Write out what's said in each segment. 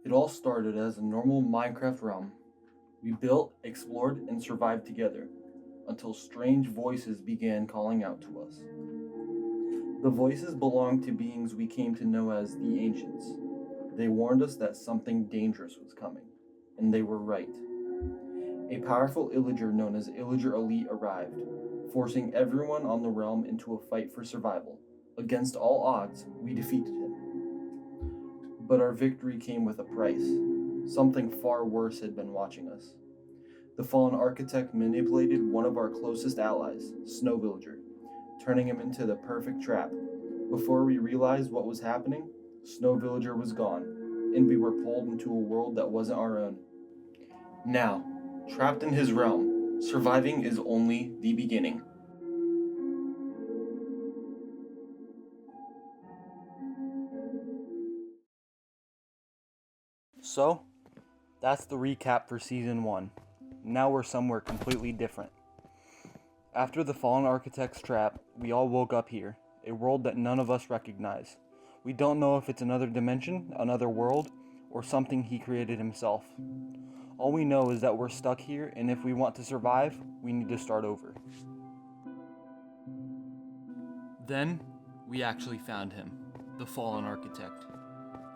It all started as a normal Minecraft realm. We built, explored, and survived together until strange voices began calling out to us. The voices belonged to beings we came to know as the Ancients. They warned us that something dangerous was coming, and they were right. A powerful Illager known as Illager Elite arrived, forcing everyone on the realm into a fight for survival. Against all odds, we defeated him. But our victory came with a price. Something far worse had been watching us. The fallen architect manipulated one of our closest allies, Snow Villager, turning him into the perfect trap. Before we realized what was happening, Snow Villager was gone, and we were pulled into a world that wasn't our own. Now, trapped in his realm, surviving is only the beginning. So, that's the recap for Season 1. Now we're somewhere completely different. After the Fallen Architect's trap, we all woke up here, a world that none of us recognize. We don't know if it's another dimension, another world, or something he created himself. All we know is that we're stuck here, and if we want to survive, we need to start over. Then, we actually found him, the Fallen Architect.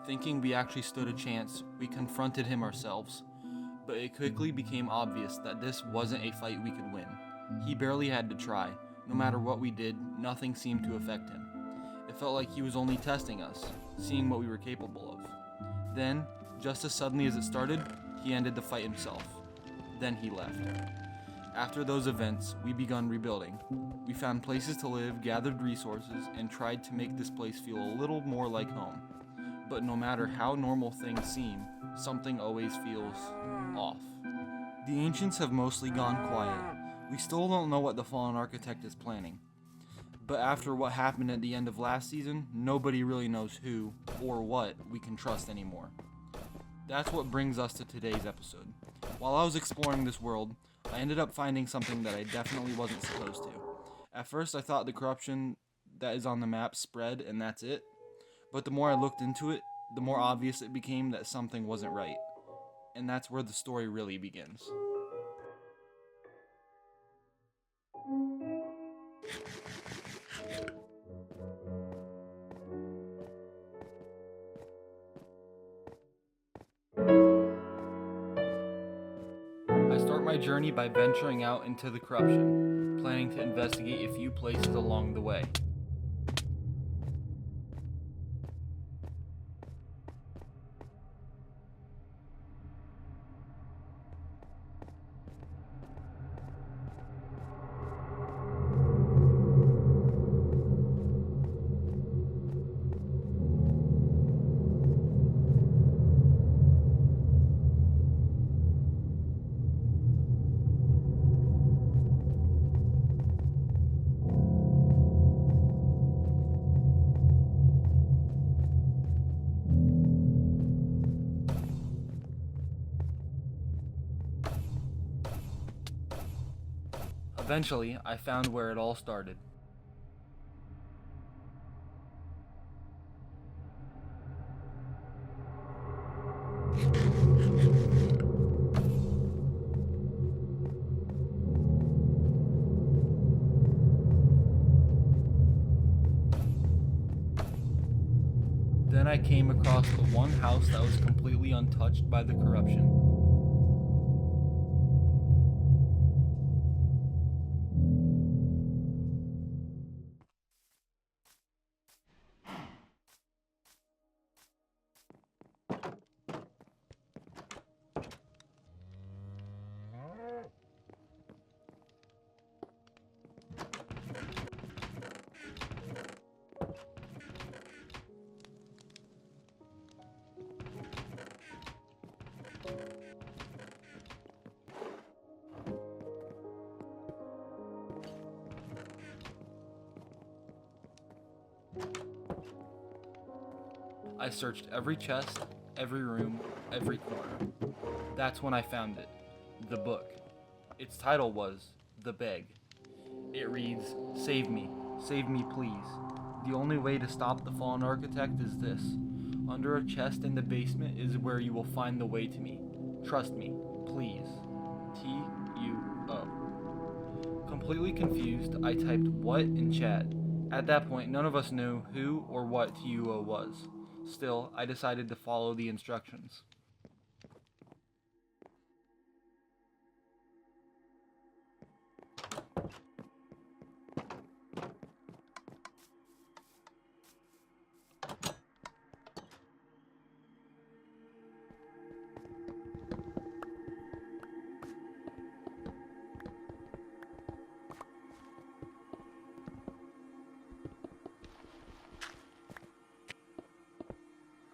Thinking we actually stood a chance, we confronted him ourselves. But it quickly became obvious that this wasn't a fight we could win. He barely had to try. No matter what we did, nothing seemed to affect him. It felt like he was only testing us, seeing what we were capable of. Then, just as suddenly as it started, he ended the fight himself. Then he left. After those events, we begun rebuilding. We found places to live, gathered resources, and tried to make this place feel a little more like home. But no matter how normal things seem, something always feels off. The Ancients have mostly gone quiet. We still don't know what the Fallen Architect is planning. But after what happened at the end of last season, nobody really knows who, or what, we can trust anymore. That's what brings us to today's episode. While I was exploring this world, I ended up finding something that I definitely wasn't supposed to. At first I thought the corruption that is on the map spread and that's it. But the more I looked into it, the more obvious it became that something wasn't right. And that's where the story really begins. I start my journey by venturing out into the corruption, planning to investigate a few places along the way. Eventually, I found where it all started. Then I came across the one house that was completely untouched by the corruption. I searched every chest, every room, every corner. That's when I found it. The book. Its title was The Beg. It reads, save me please. The only way to stop the Fallen Architect is this. Under a chest in the basement is where you will find the way to me. Trust me, please. T-U-O. Completely confused, I typed "what" in chat. At that point, none of us knew who or what TUO was. Still, I decided to follow the instructions.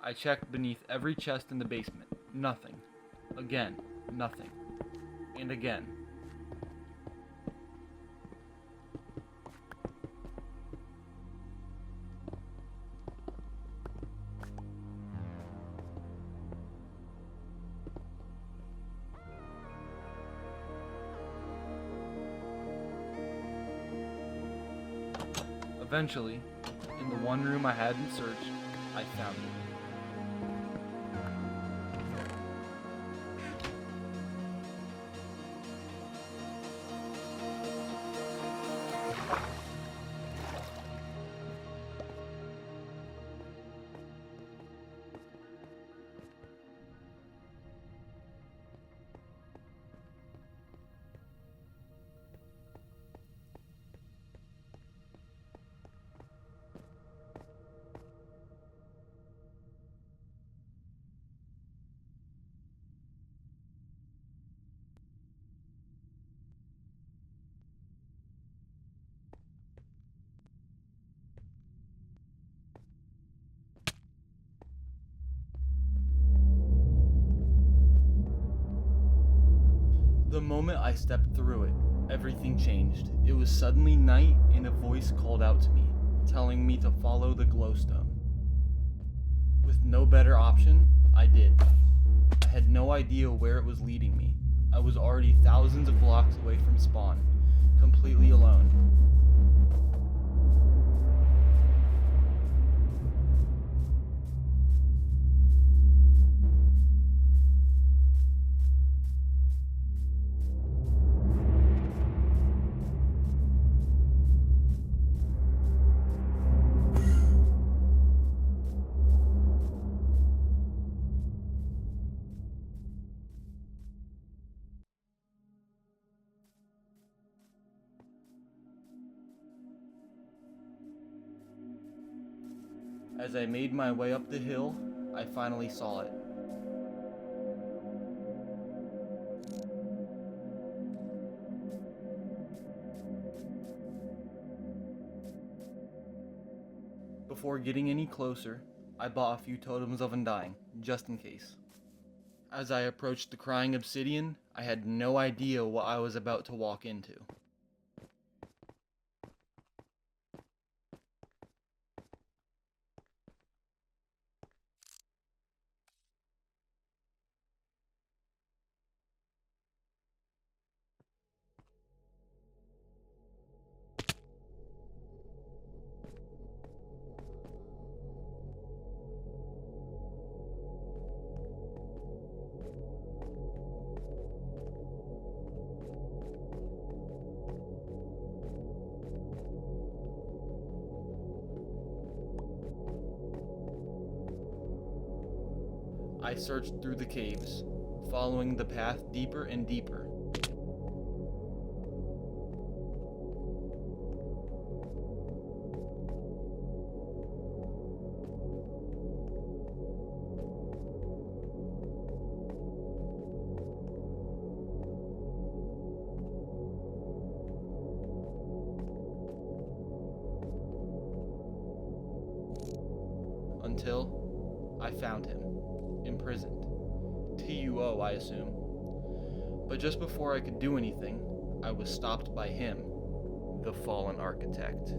I checked beneath every chest in the basement. Nothing. Again, nothing. And again. Eventually, in the one room I hadn't searched, I found it. The moment I stepped through it, everything changed. It was suddenly night and a voice called out to me, telling me to follow the glowstone. With no better option, I did. I had no idea where it was leading me. I was already thousands of blocks away from spawn, completely alone. As I made my way up the hill, I finally saw it. Before getting any closer, I bought a few totems of undying, just in case. As I approached the crying obsidian, I had no idea what I was about to walk into. I searched through the caves, following the path deeper and deeper. Until I found him. Imprisoned. TUO, I assume. But just before I could do anything, I was stopped by him, the Fallen Architect.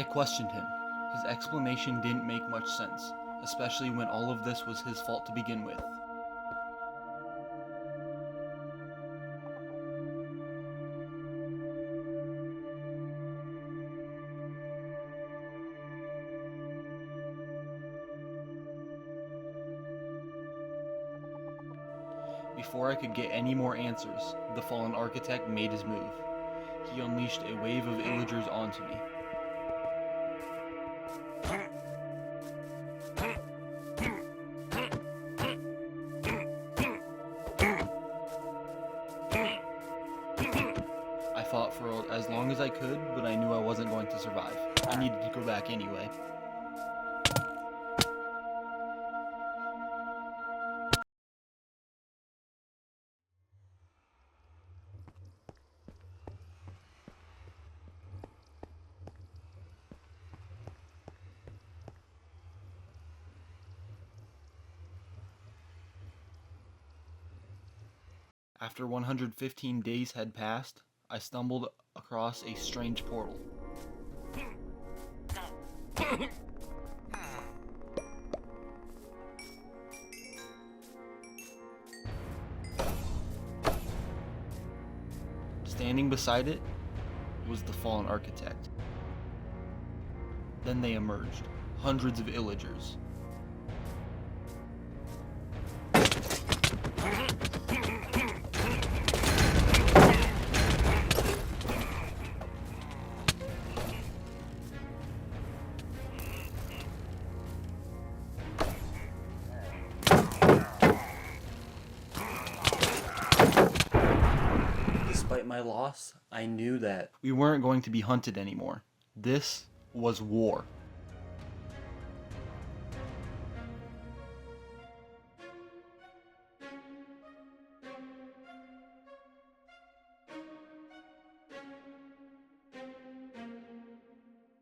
I questioned him. His explanation didn't make much sense, especially when all of this was his fault to begin with. Before I could get any more answers, the fallen architect made his move. He unleashed a wave of Illagers onto me. I fought for as long as I could, but I knew I wasn't going to survive. I needed to go back anyway. After 115 days had passed, I stumbled across a strange portal. Standing beside it was the fallen architect. Then they emerged, hundreds of Illagers. Despite my loss, I knew that we weren't going to be hunted anymore. This was war.